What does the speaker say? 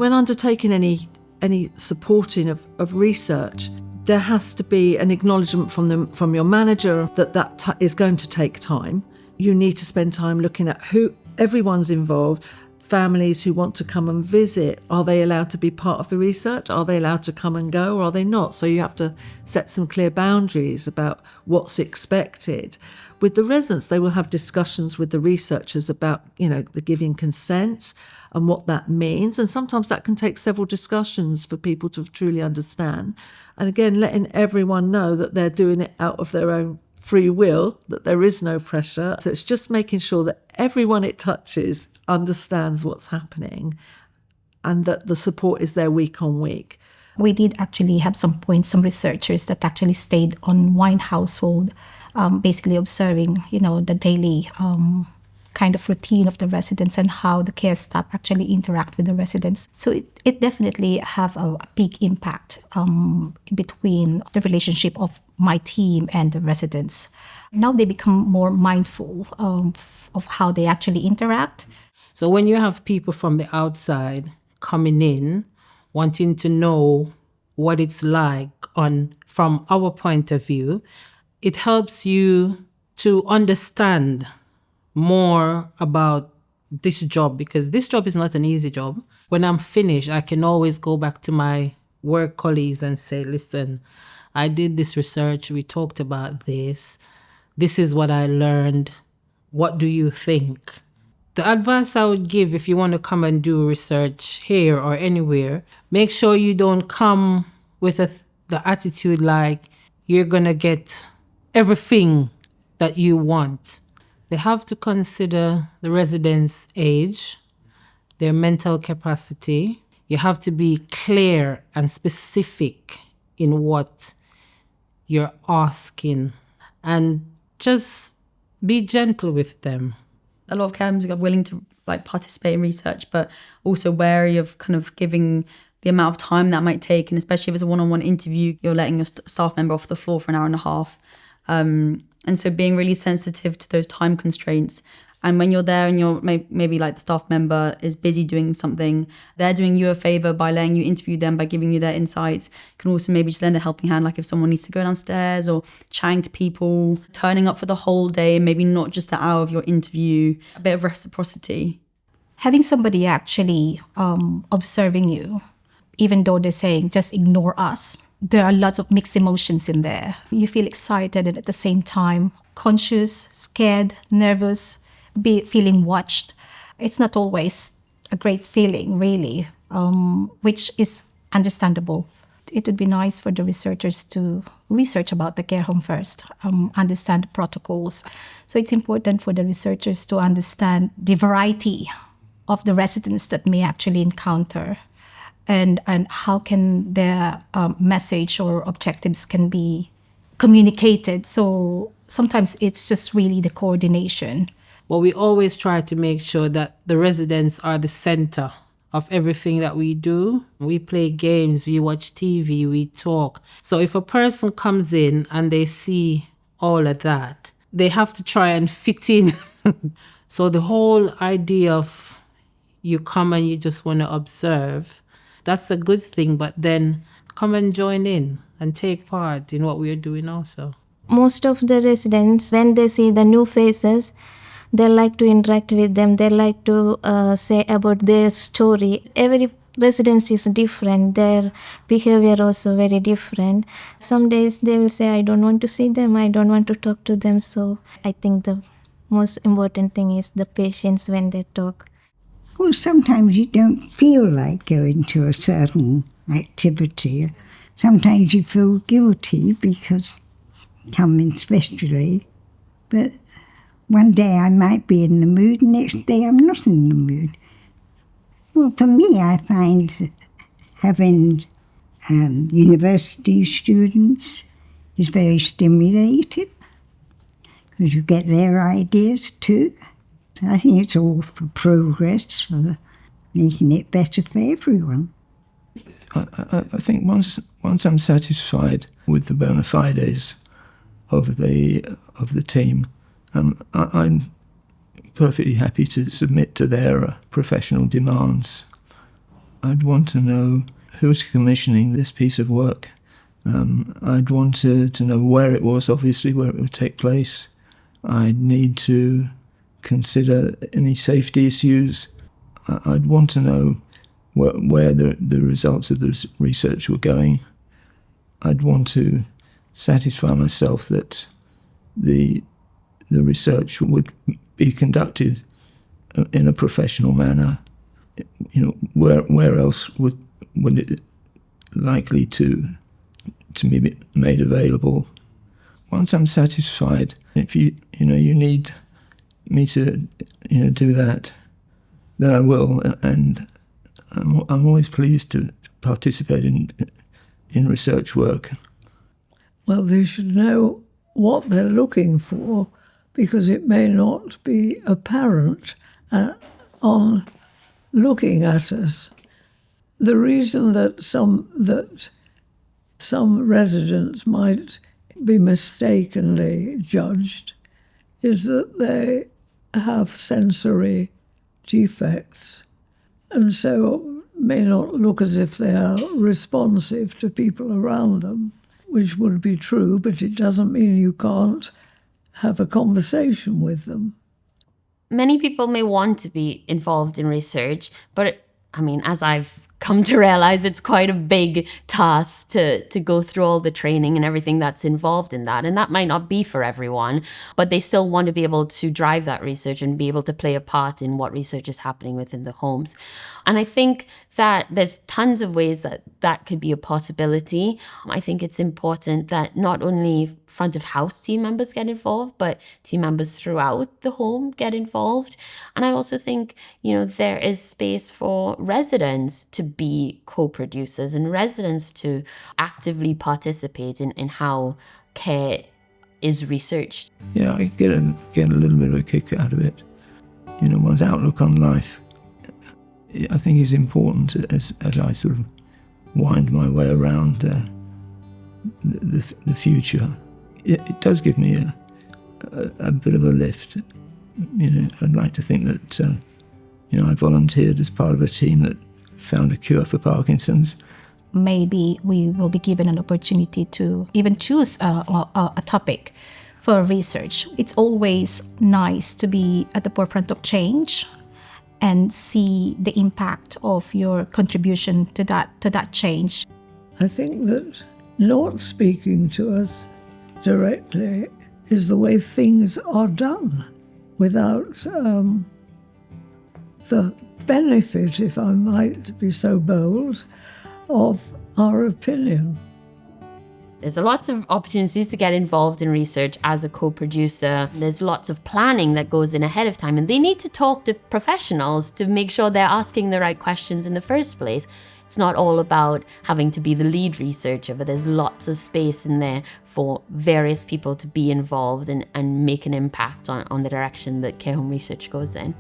When undertaking any supporting of research, there has to be an acknowledgement from your manager that is going to take time. You need to spend time looking at who everyone's involved. Families who want to come and visit, are they allowed to be part of the research? Are they allowed to come and go, or are they not? So you have to set some clear boundaries about what's expected. With the residents, they will have discussions with the researchers about, the giving consent and what that means. And sometimes that can take several discussions for people to truly understand. And again, letting everyone know that they're doing it out of their own free will, that there is no pressure. So it's just making sure that everyone it touches understands what's happening and that the support is there week on week. We did actually have some researchers that actually stayed on one household, basically observing, the daily kind of routine of the residents and how the care staff actually interact with the residents. So it definitely have a big impact between the relationship of my team and the residents. Now they become more mindful of how they actually interact. So when you have people from the outside coming in, wanting to know what it's like from our point of view, it helps you to understand more about this job, because this job is not an easy job. When I'm finished, I can always go back to my work colleagues and say, listen, I did this research, we talked about this is what I learned, what do you think? The advice I would give if you want to come and do research here or anywhere, make sure you don't come with the attitude like you're going to get everything that you want. They have to consider the residents' age, their mental capacity. You have to be clear and specific in what you're asking and just be gentle with them. A lot of care homes are willing to participate in research, but also wary of kind of giving the amount of time that might take. And especially if it's a one-on-one interview, you're letting your staff member off the floor for an hour and a half. And so being really sensitive to those time constraints. And when you're there and you're maybe the staff member is busy doing something, they're doing you a favor by letting you interview them, by giving you their insights. Can also maybe just lend a helping hand, like if someone needs to go downstairs or chatting to people, turning up for the whole day, maybe not just the hour of your interview, a bit of reciprocity. Having somebody actually observing you, even though they're saying, just ignore us, there are lots of mixed emotions in there. You feel excited and at the same time conscious, scared, nervous, feeling watched. It's not always a great feeling, really, which is understandable. It would be nice for the researchers to research about the care home first, understand the protocols. So it's important for the researchers to understand the variety of the residents that may actually encounter, and how can their message or objectives can be communicated. So sometimes it's just really the coordination. But we always try to make sure that the residents are the center of everything that we do. We play games, we watch TV, we talk. So if a person comes in and they see all of that, they have to try and fit in. So the whole idea of you come and you just want to observe, that's a good thing, but then come and join in and take part in what we are doing also. Most of the residents, when they see the new faces, they like to interact with them. They like to say about their story. Every residence is different. Their behavior also very different. Some days they will say, I don't want to see them. I don't want to talk to them. So I think the most important thing is the patience when they talk. Well, sometimes you don't feel like going to a certain activity. Sometimes you feel guilty because coming especially. But one day I might be in the mood, next day I'm not in the mood. Well, for me, I find having university students is very stimulating because you get their ideas too. I think it's all for progress, for making it better for everyone. I think once I'm satisfied with the bona fides of the team, I'm perfectly happy to submit to their professional demands. I'd want to know who's commissioning this piece of work. I'd want to know where it was, obviously, where it would take place. I'd need to consider any safety issues. I'd want to know where the results of the research were going. I'd want to satisfy myself that the research would be conducted in a professional manner. You know, where else would it likely to be made available? Once I'm satisfied, if you need me to do that, then I will, and I'm always pleased to participate in research work. Well, they should know what they're looking for, because it may not be apparent on looking at us. The reason that some residents might be mistakenly judged is that they have sensory defects, and so may not look as if they are responsive to people around them, which would be true, but it doesn't mean you can't have a conversation with them. Many people may want to be involved in research, but as I've come to realize, it's quite a big task to go through all the training and everything that's involved in that. And that might not be for everyone, but they still want to be able to drive that research and be able to play a part in what research is happening within the homes. And I think that there's tons of ways that could be a possibility. I think it's important that not only front of house team members get involved, but team members throughout the home get involved. And I also think, there is space for residents to be co-producers and residents to actively participate in how care is researched. Yeah, I get a little bit of a kick out of it. One's outlook on life, I think, is important as I sort of wind my way around the future. It does give me a bit of a lift. I'd like to think that I volunteered as part of a team that found a cure for Parkinson's. Maybe we will be given an opportunity to even choose a topic for research. It's always nice to be at the forefront of change and see the impact of your contribution to that change. I think that not speaking to us directly is the way things are done, without the benefit, if I might be so bold, of our opinion. There's lots of opportunities to get involved in research as a co-producer. There's lots of planning that goes in ahead of time, and they need to talk to professionals to make sure they're asking the right questions in the first place. It's not all about having to be the lead researcher, but there's lots of space in there for various people to be involved and make an impact on the direction that care home research goes in.